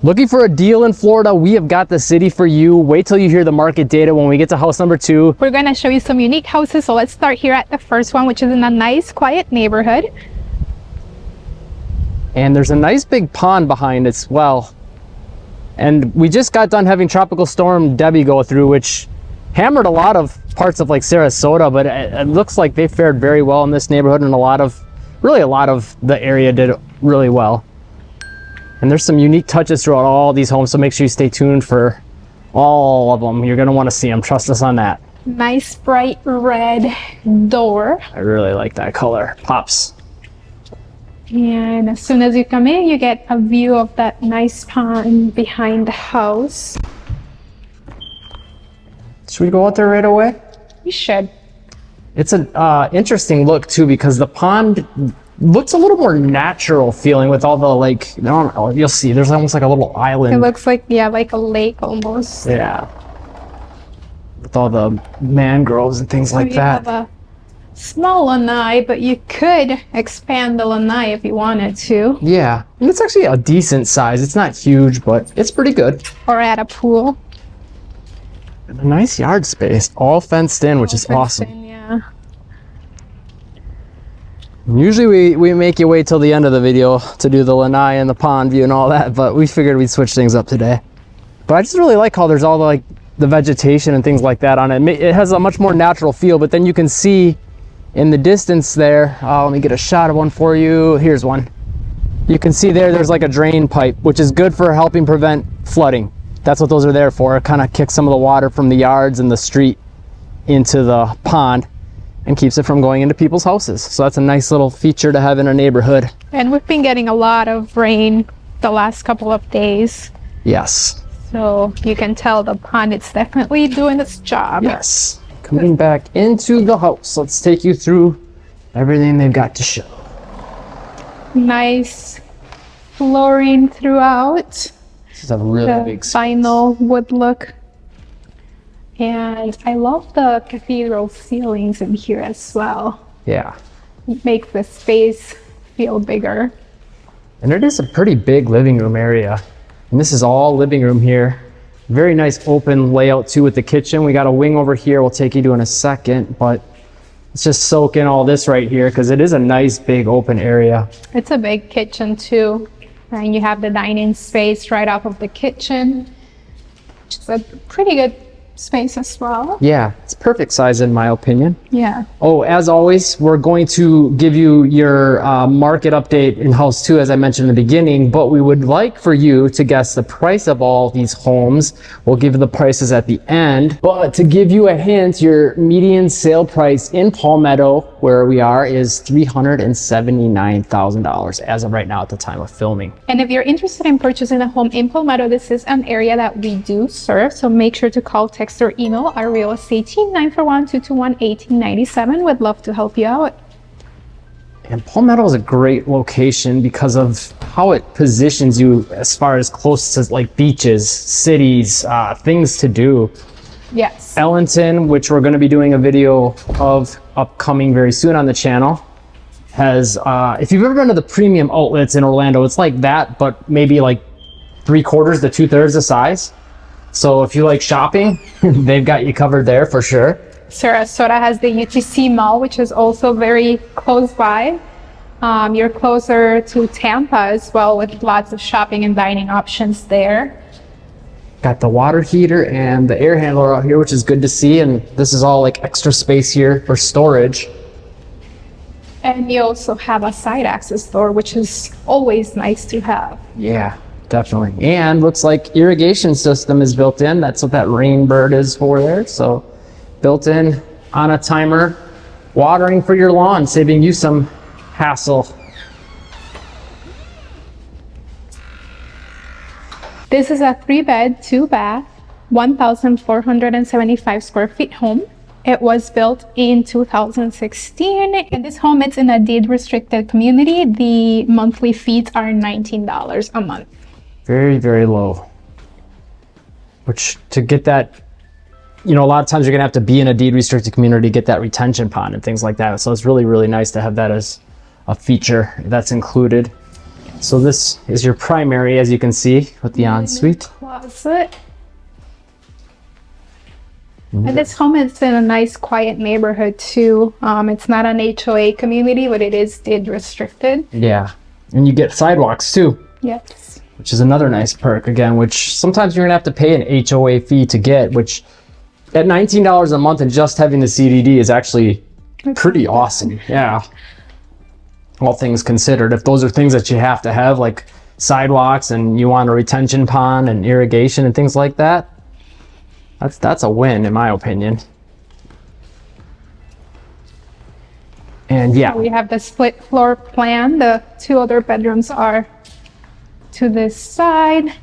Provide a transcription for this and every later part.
Looking for a deal in Florida? We have got the city for you. Wait till you hear the market data when we get to house number 2. We're going to show you some unique houses. So let's start here at the first one, which is in a nice, quiet neighborhood. And there's a nice big pond behind as well. And we just got done having Tropical Storm Debbie go through, which hammered a lot of parts of like Sarasota, but it looks like they fared very well in this neighborhood, and a lot of the area did really well. And there's some unique touches throughout all these homes, so make sure you stay tuned for all of them. You're going to want to see them. Trust us on that. Nice bright red door. I really like that color. Pops. And as soon as you come in, you get a view of that nice pond behind the house. Should we go out there right away? We should. It's an interesting look too, because the pond looks a little more natural feeling with all the like, I don't know, you'll see there's almost like a little island. It looks like, yeah, like a lake almost. Yeah. With all the mangroves and things like that. Have a small lanai, but you could expand the lanai if you wanted to. Yeah, and it's actually a decent size. It's not huge, but it's pretty good. Or add a pool. And a nice yard space, all fenced in, which is awesome. Yeah. Usually we make you wait till the end of the video to do the lanai and the pond view and all that, but we figured we'd switch things up today. But I just really like how there's all the vegetation and things like that on it. It has a much more natural feel, but then you can see in the distance there, let me get a shot of one for you. Here's one. You can see there's like a drain pipe, which is good for helping prevent flooding. That's what those are there for. It kind of kicks some of the water from the yards and the street into the pond and keeps it from going into people's houses. So that's a nice little feature to have in a neighborhood. And we've been getting a lot of rain the last couple of days. Yes. So you can tell the pond is definitely doing its job. Yes. Coming back into the house, let's take you through everything they've got to show. Nice flooring throughout. This is a really big space. Vinyl wood look. And I love the cathedral ceilings in here as well. Yeah. It makes the space feel bigger. And it is a pretty big living room area. And this is all living room here. Very nice open layout too with the kitchen. We got a wing over here we'll take you to in a second, but let's just soak in all this right here because it is a nice big open area. It's a big kitchen too. And you have the dining space right off of the kitchen, which is a pretty good space as well. Yeah, it's perfect size in my opinion. Yeah. Oh, as always, we're going to give you your market update in house 2, as I mentioned in the beginning, but we would like for you to guess the price of all these homes. We'll give you the prices at the end, but to give you a hint, your median sale price in Palmetto, where we are, is $379,000 as of right now at the time of filming. And if you're interested in purchasing a home in Palmetto, this is an area that we do serve, so make sure to call, text, or email our real estate team 941-221-1897. We'd love to help you out. And Palmetto is a great location because of how it positions you as far as close to like beaches, cities, things to do. Yes. Ellington, which we're going to be doing a video of upcoming very soon on the channel, has if you've ever been to the premium outlets in Orlando, it's like that, but maybe like 3/4 to 2/3 the size. So if you like shopping, they've got you covered there for sure. Sarasota has the UTC Mall, which is also very close by. You're closer to Tampa as well, with lots of shopping and dining options there. Got the water heater and the air handler out here, which is good to see. And this is all like extra space here for storage. And you also have a side access door, which is always nice to have. Yeah. Definitely. And looks like irrigation system is built in. That's what that rain bird is for there. So built in on a timer, watering for your lawn, saving you some hassle. This is a 3-bed, 2-bath, 1,475 square feet home. It was built in 2016, and this home is in a deed restricted community. The monthly fees are $19 a month. Very, very low. Which to get that, you know, a lot of times you're gonna have to be in a deed restricted community to get that retention pond and things like that. So it's really, really nice to have that as a feature that's included. So this is your primary, as you can see, with the ensuite. Closet. And this home is in a nice, quiet neighborhood too. It's not an HOA community, but it is deed restricted. Yeah, and you get sidewalks too. Yes. Which is another nice perk again, which sometimes you're gonna have to pay an HOA fee to get, which at $19 a month and just having the CDD is actually pretty awesome. Yeah. All things considered, if those are things that you have to have, like sidewalks and you want a retention pond and irrigation and things like that, that's a win in my opinion. And yeah, We have the split floor plan. The 2 other bedrooms are to this side.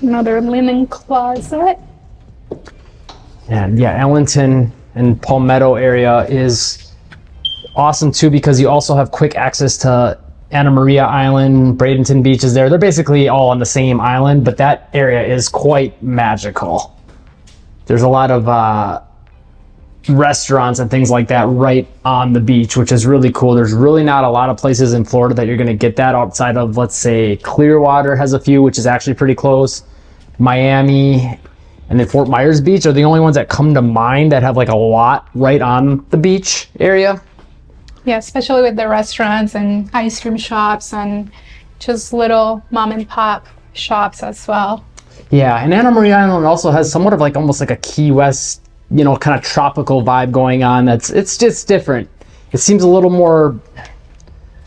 Another linen closet. and yeah, Allenton and Palmetto area is awesome too, because you also have quick access to Anna Maria Island, Bradenton Beach is there. They're basically all on the same island, but that area is quite magical. There's a lot of restaurants and things like that right on the beach, which is really cool. There's really not a lot of places in Florida that you're going to get that outside of, let's say, Clearwater has a few, which is actually pretty close. Miami and then Fort Myers Beach are the only ones that come to mind that have like a lot right on the beach area. Yeah, especially with the restaurants and ice cream shops and just little mom and pop shops as well. Yeah, and Anna Maria Island also has somewhat of like almost like a Key West, you know, kind of tropical vibe going on. It's just different. It seems a little more, I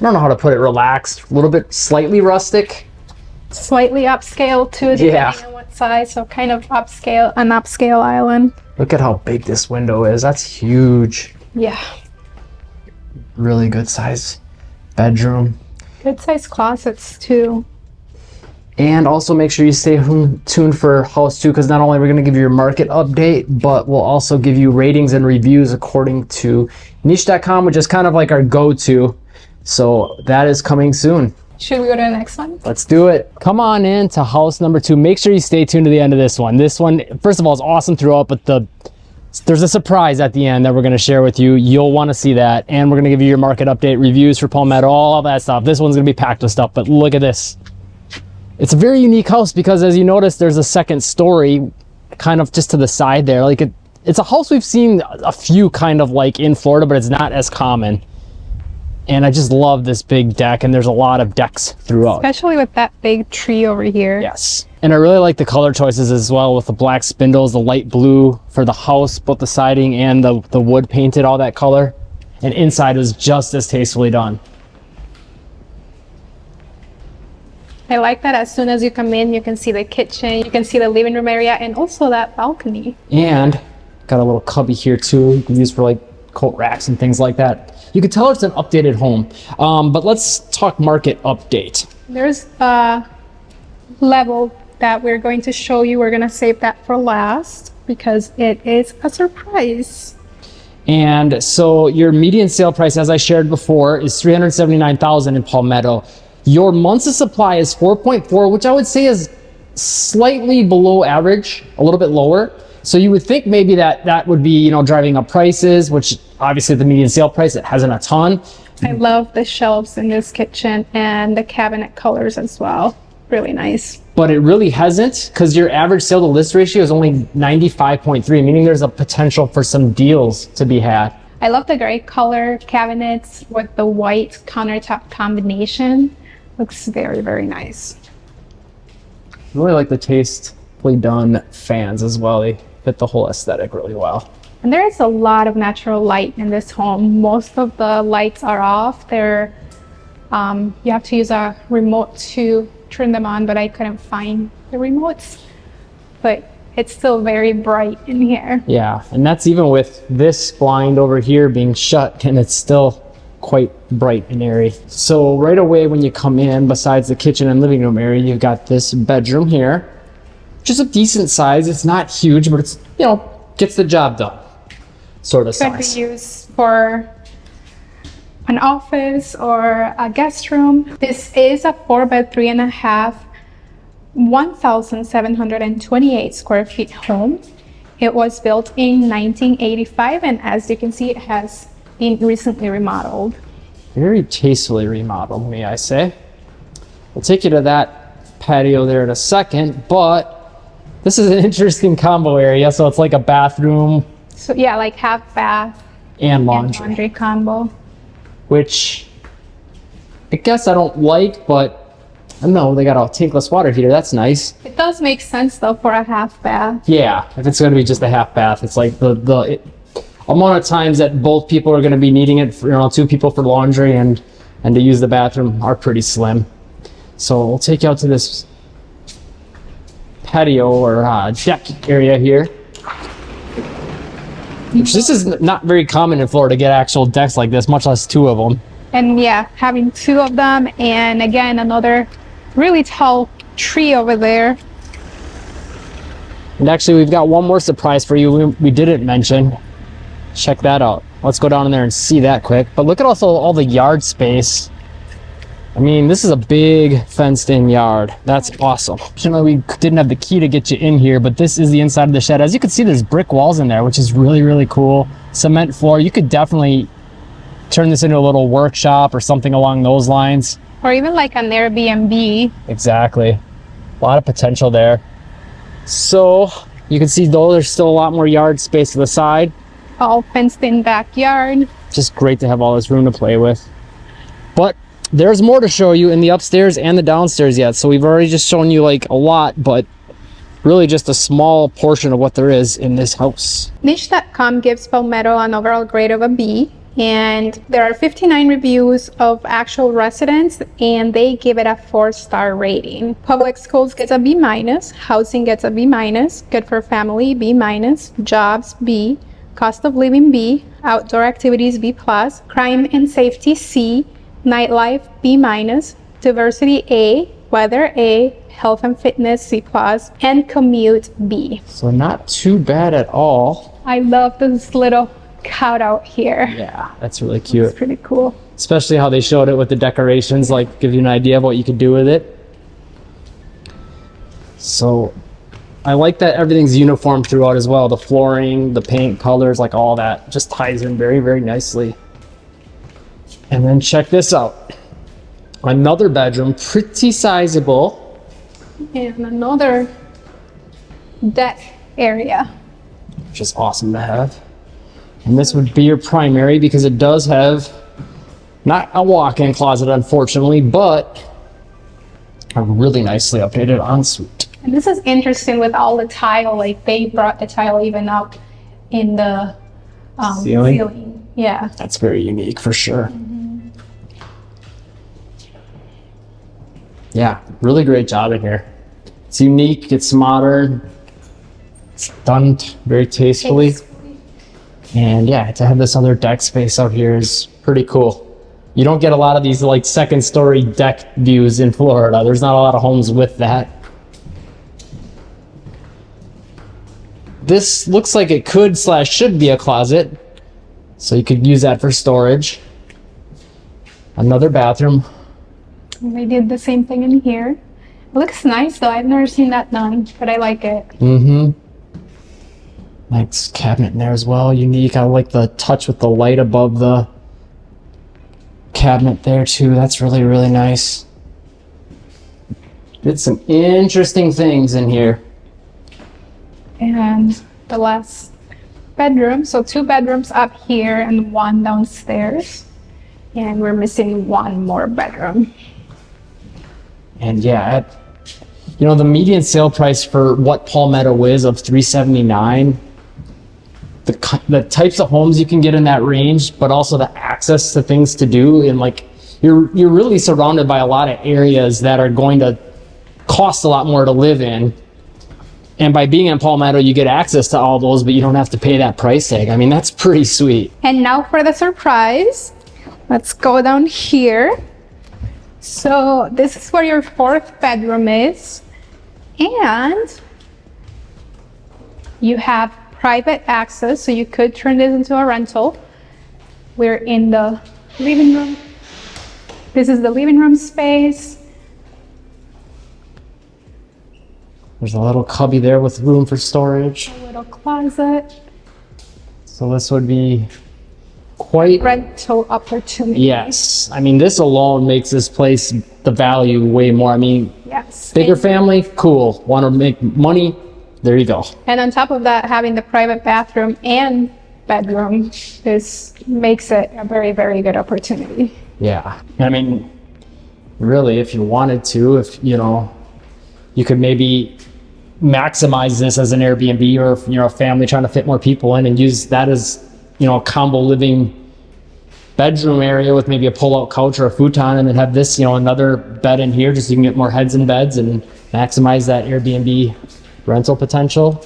don't know how to put it, relaxed, a little bit slightly rustic. Slightly upscale too, depending on what size. So kind of an upscale island. Look at how big this window is. That's huge. Yeah. Really good size bedroom. Good size closets too. And also make sure you stay tuned for house 2, because not only are we going to give you your market update, but we'll also give you ratings and reviews according to niche.com, which is kind of like our go-to. So that is coming soon. Should we go to the next one? Let's do it. Come on in to house number 2. Make sure you stay tuned to the end of this one. This one, first of all, is awesome throughout, but there's a surprise at the end that we're going to share with you. You'll want to see that. And we're going to give you your market update, reviews for Palmetto, all of that stuff. This one's going to be packed with stuff, but look at this. It's a very unique house because, as you notice, there's a second story kind of just to the side there. Like it's a house we've seen a few kind of like in Florida, but it's not as common. And I just love this big deck, and there's a lot of decks throughout. Especially with that big tree over here. Yes. And I really like the color choices as well, with the black spindles, the light blue for the house, both the siding and the wood painted, all that color. And inside is just as tastefully done. I like that as soon as you come in, you can see the kitchen, you can see the living room area, and also that balcony. And got a little cubby here too, you can use for like coat racks and things like that. You can tell it's an updated home. But let's talk market update. There's a level that we're going to show you. We're going to save that for last because it is a surprise. And so your median sale price, as I shared before, is $379,000 in Palmetto. Your months of supply is 4.4, which I would say is slightly below average, a little bit lower. So you would think maybe that would be, you know, driving up prices, which obviously the median sale price, it hasn't a ton. I love the shelves in this kitchen and the cabinet colors as well. Really nice. But it really hasn't, because your average sale to list ratio is only 95.3, meaning there's a potential for some deals to be had. I love the gray color cabinets with the white countertop combination. Looks very, very nice. I really like the tastefully done fans as well. They fit the whole aesthetic really well. And there is a lot of natural light in this home. Most of the lights are off. You have to use a remote to turn them on, but I couldn't find the remotes. But it's still very bright in here. Yeah, and that's even with this blind over here being shut, and it's still quite bright and airy. So right away when you come in, besides the kitchen and living room area, you've got this bedroom here, which is a decent size. It's not huge, but it's, you know, gets the job done sort of size. Could be used for an office or a guest room. This is a 4-bed, 3.5, 1,728 square feet home. It was built in 1985, and as you can see, it has been recently remodeled. Very tastefully remodeled, may I say. We'll take you to that patio there in a second, but this is an interesting combo area. So it's like a bathroom. So yeah, like half bath And and laundry. combo. Which I guess I don't like, but I don't know, they got a tankless water heater. That's nice. It does make sense though for a half bath. Yeah, if it's going to be just a half bath, it's like the amount of times that both people are going to be needing it, for, 2 people for laundry and to use the bathroom are pretty slim. So we'll take you out to this patio or deck area here. Which this is not very common in Florida to get actual decks like this, much less 2 of them. And yeah, having 2 of them, and again, another really tall tree over there. And actually, we've got one more surprise for you we didn't mention. Check that out. Let's go down in there and see that quick. But look at also all the yard space. I mean, this is a big fenced-in yard. That's awesome. Fortunately, we didn't have the key to get you in here, but this is the inside of the shed. As you can see, there's brick walls in there, which is really, really cool. Cement floor. You could definitely turn this into a little workshop or something along those lines. Or even like an Airbnb. Exactly. A lot of potential there. So you can see though there's still a lot more yard space to the side. All fenced in backyard. Just great to have all this room to play with. But there's more to show you in the upstairs and the downstairs yet. So we've already just shown you like a lot, but really just a small portion of what there is in this house. Niche.com gives Palmetto an overall grade of a B. And there are 59 reviews of actual residents, and they give it a 4-star rating. Public schools gets a B-, housing gets a B-, good for family B-, jobs B, cost of living B, outdoor activities B+, crime and safety C, nightlife B-, diversity A, weather A, health and fitness C+, and commute B. So not too bad at all. I love this little cutout here. Yeah, that's really cute. It's pretty cool. Especially how they showed it with the decorations, like give you an idea of what you could do with it. So I like that everything's uniform throughout as well. The flooring, the paint colors, like all that just ties in very, very nicely. And then check this out. Another bedroom, pretty sizable. And another deck area. Which is awesome to have. And this would be your primary because it does have not a walk-in closet, unfortunately, but a really nicely updated ensuite. And this is interesting with all the tile, like they brought the tile even up in the ceiling. Yeah. That's very unique for sure. Mm-hmm. Yeah, really great job in here. It's unique, it's modern, it's done very tastefully. And yeah, to have this other deck space out here is pretty cool. You don't get a lot of these like 2nd story deck views in Florida. There's not a lot of homes with that. This looks like it could / should be a closet. So you could use that for storage. Another bathroom. And they did the same thing in here. It looks nice though. I've never seen that done, but I like it. Mm-hmm. Nice cabinet in there as well. Unique. I like the touch with the light above the cabinet there too. That's really, really nice. Did some interesting things in here. And the last bedroom. So 2 bedrooms up here and 1 downstairs. And we're missing 1 more bedroom. And yeah, the median sale price for what Palmetto is of $379. The types of homes you can get in that range, but also the access to things to do, and like you're really surrounded by a lot of areas that are going to cost a lot more to live in. And by being in Palmetto, you get access to all those, but you don't have to pay that price tag. I mean, that's pretty sweet. And now for the surprise. Let's go down here. So this is where your 4th bedroom is. And you have private access, so you could turn this into a rental. We're in the living room. This is the living room space. There's a little cubby there with room for storage. A little closet. So this would be quite rental opportunity. Yes. I mean, this alone makes this place the value way more. I mean, Yes. bigger family, cool. Want to make money? There you go. And on top of that, having the private bathroom and bedroom makes it a very, very good opportunity. Yeah. I mean, really, if you wanted to, if you could maybe maximize this as an Airbnb, or if a family trying to fit more people in, and use that as a combo living bedroom area with maybe a pull-out couch or a futon, and then have this another bed in here just so you can get more heads in beds and maximize that Airbnb rental potential.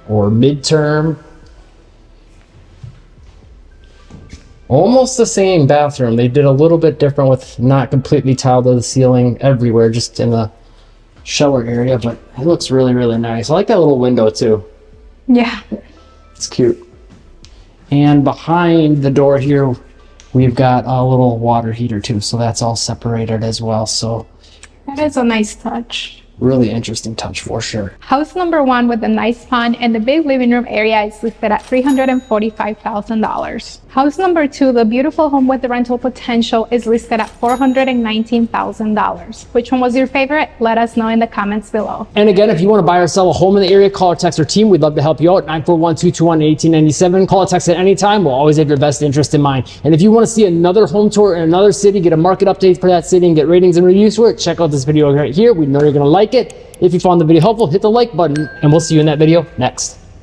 Or midterm, almost the same bathroom. They did a little bit different with not completely tiled to the ceiling everywhere, just in the shower area, but it looks really, really nice. I like that little window too. Yeah. It's cute. And behind the door here, we've got a little water heater too, so that's all separated as well. So that is a nice touch. Really interesting touch for sure. House number 1 with the nice pond and the big living room area is listed at $345,000. House number 2, the beautiful home with the rental potential, is listed at $419,000. Which one was your favorite? Let us know in the comments below. And again, if you want to buy or sell a home in the area, call or text our team. We'd love to help you out. 941-221-1897. Call or text at any time. We'll always have your best interest in mind. And if you want to see another home tour in another city, get a market update for that city, and get ratings and reviews for it, check out this video right here. We know you're going to like it. If you found the video helpful, hit the like button, and we'll see you in that video next.